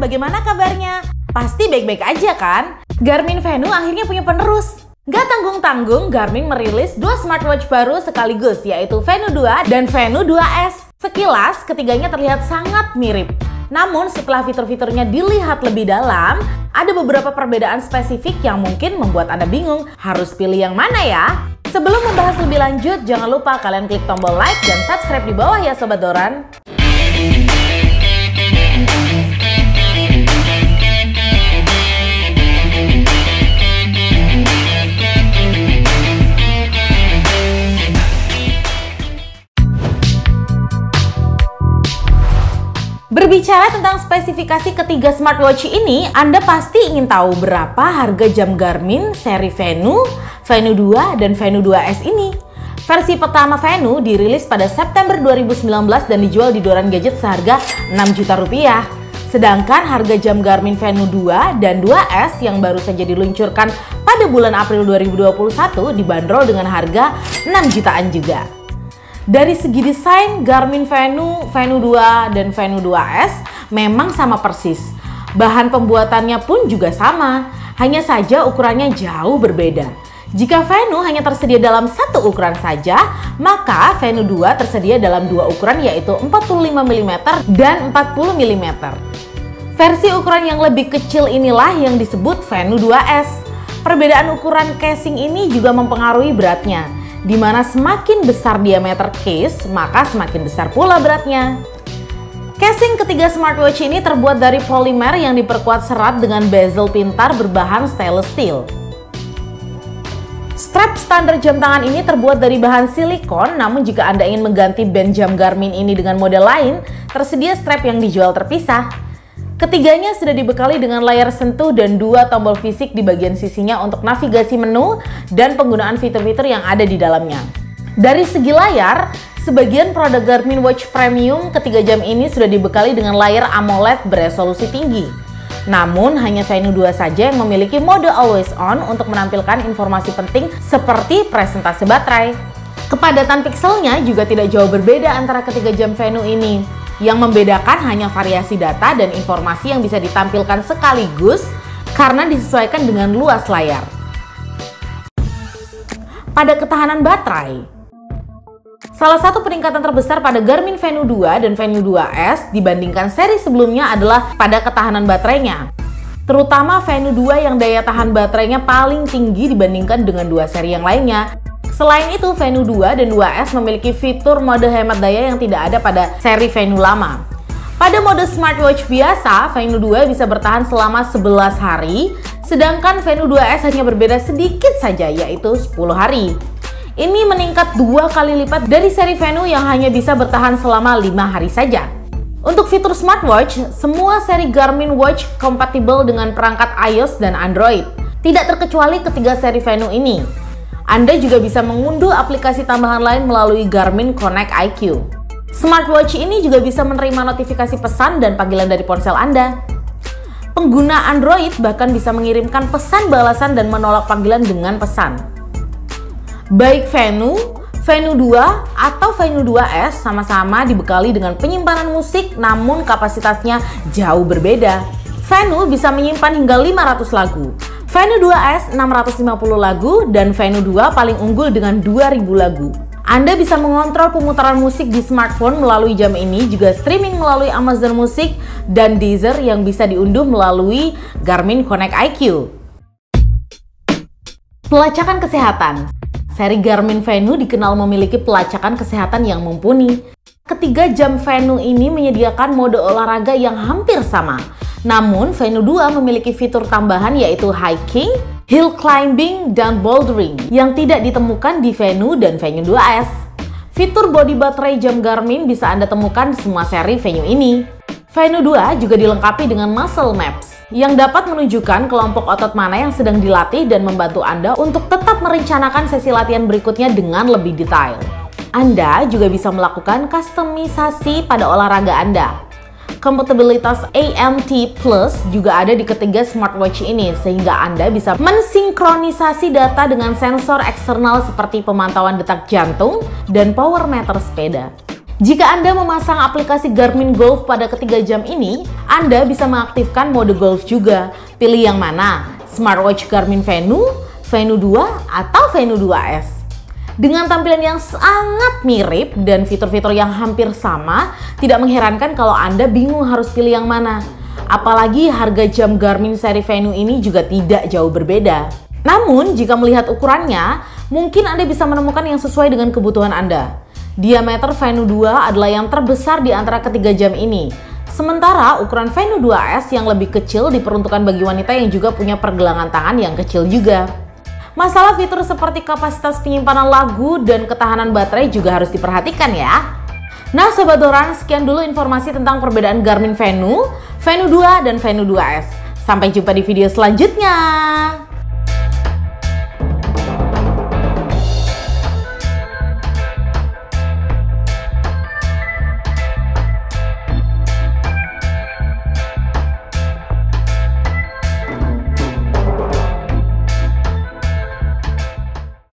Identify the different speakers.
Speaker 1: bagaimana kabarnya? Pasti baik-baik aja kan? Garmin Venu akhirnya punya penerus. Gak tanggung-tanggung, Garmin merilis dua smartwatch baru sekaligus, yaitu Venu 2 dan Venu 2S. Sekilas, ketiganya terlihat sangat mirip. Namun setelah fitur-fiturnya dilihat lebih dalam, ada beberapa perbedaan spesifik yang mungkin membuat Anda bingung harus pilih yang mana ya? Sebelum membahas lebih lanjut, jangan lupa kalian klik tombol like dan subscribe di bawah ya Sobat Doran. Berbicara tentang spesifikasi ketiga smartwatch ini, Anda pasti ingin tahu berapa harga jam Garmin seri Venu, Venu 2, dan Venu 2S ini. Versi pertama Venu dirilis pada September 2019 dan dijual di Doran Gadget seharga 6 juta rupiah. Sedangkan harga jam Garmin Venu 2 dan 2S yang baru saja diluncurkan pada bulan April 2021 dibanderol dengan harga 6 jutaan juga. Dari segi desain, Garmin Venu, Venu 2, dan Venu 2S memang sama persis. Bahan pembuatannya pun juga sama, hanya saja ukurannya jauh berbeda. Jika Venu hanya tersedia dalam satu ukuran saja, maka Venu 2 tersedia dalam dua ukuran yaitu 45 mm dan 40 mm. Versi ukuran yang lebih kecil inilah yang disebut Venu 2S. Perbedaan ukuran casing ini juga mempengaruhi beratnya. Di mana semakin besar diameter case, maka semakin besar pula beratnya. Casing ketiga smartwatch ini terbuat dari polimer yang diperkuat serat dengan bezel pintar berbahan stainless steel. Strap standar jam tangan ini terbuat dari bahan silikon, namun jika Anda ingin mengganti band jam Garmin ini dengan model lain, tersedia strap yang dijual terpisah. Ketiganya sudah dibekali dengan layar sentuh dan dua tombol fisik di bagian sisinya untuk navigasi menu dan penggunaan fitur-fitur yang ada di dalamnya. Dari segi layar, sebagian produk Garmin Watch Premium ketiga jam ini sudah dibekali dengan layar AMOLED beresolusi tinggi. Namun hanya Venu 2 saja yang memiliki mode Always On untuk menampilkan informasi penting seperti presentase baterai. Kepadatan pikselnya juga tidak jauh berbeda antara ketiga jam Venu ini. Yang membedakan hanya variasi data dan informasi yang bisa ditampilkan sekaligus karena disesuaikan dengan luas layar. Pada ketahanan baterai, salah satu peningkatan terbesar pada Garmin Venu 2 dan Venu 2S dibandingkan seri sebelumnya adalah pada ketahanan baterainya. Terutama Venu 2 yang daya tahan baterainya paling tinggi dibandingkan dengan dua seri yang lainnya. Selain itu, Venu 2 dan 2S memiliki fitur mode hemat daya yang tidak ada pada seri Venu lama. Pada mode smartwatch biasa, Venu 2 bisa bertahan selama 11 hari, sedangkan Venu 2S hanya berbeda sedikit saja, yaitu 10 hari. Ini meningkat 2 kali lipat dari seri Venu yang hanya bisa bertahan selama 5 hari saja. Untuk fitur smartwatch, semua seri Garmin Watch kompatibel dengan perangkat iOS dan Android, tidak terkecuali ketiga seri Venu ini. Anda juga bisa mengunduh aplikasi tambahan lain melalui Garmin Connect IQ. Smartwatch ini juga bisa menerima notifikasi pesan dan panggilan dari ponsel Anda. Pengguna Android bahkan bisa mengirimkan pesan balasan dan menolak panggilan dengan pesan. Baik Venu, Venu 2 atau Venu 2S sama-sama dibekali dengan penyimpanan musik namun kapasitasnya jauh berbeda. Venu bisa menyimpan hingga 500 lagu. Venu 2S 650 lagu dan Venu 2 paling unggul dengan 2000 lagu. Anda bisa mengontrol pemutaran musik di smartphone melalui jam ini, juga streaming melalui Amazon Music dan Deezer yang bisa diunduh melalui Garmin Connect IQ. Pelacakan kesehatan. Seri Garmin Venu dikenal memiliki pelacakan kesehatan yang mumpuni. Ketiga jam Venu ini menyediakan mode olahraga yang hampir sama. Namun, Venu 2 memiliki fitur tambahan yaitu hiking, hill climbing, dan bouldering yang tidak ditemukan di Venu dan Venu 2S. Fitur body baterai jam Garmin bisa Anda temukan di semua seri Venu ini. Venu 2 juga dilengkapi dengan muscle maps yang dapat menunjukkan kelompok otot mana yang sedang dilatih dan membantu Anda untuk tetap merencanakan sesi latihan berikutnya dengan lebih detail. Anda juga bisa melakukan kustomisasi pada olahraga Anda. Kompatibilitas AMT Plus juga ada di ketiga smartwatch ini, sehingga Anda bisa mensinkronisasi data dengan sensor eksternal seperti pemantauan detak jantung dan power meter sepeda. Jika Anda memasang aplikasi Garmin Golf pada ketiga jam ini, Anda bisa mengaktifkan mode golf juga. Pilih yang mana? Smartwatch Garmin Venu, Venu 2, atau Venu 2S. Dengan tampilan yang sangat mirip dan fitur-fitur yang hampir sama, tidak mengherankan kalau Anda bingung harus pilih yang mana. Apalagi harga jam Garmin seri Venu ini juga tidak jauh berbeda. Namun, jika melihat ukurannya, mungkin Anda bisa menemukan yang sesuai dengan kebutuhan Anda. Diameter Venu 2 adalah yang terbesar di antara ketiga jam ini. Sementara ukuran Venu 2S yang lebih kecil diperuntukkan bagi wanita yang juga punya pergelangan tangan yang kecil juga. Masalah fitur seperti kapasitas penyimpanan lagu dan ketahanan baterai juga harus diperhatikan ya. Nah Sobat Doran, sekian dulu informasi tentang perbedaan Garmin Venu, Venu 2 dan Venu 2S. Sampai jumpa di video selanjutnya.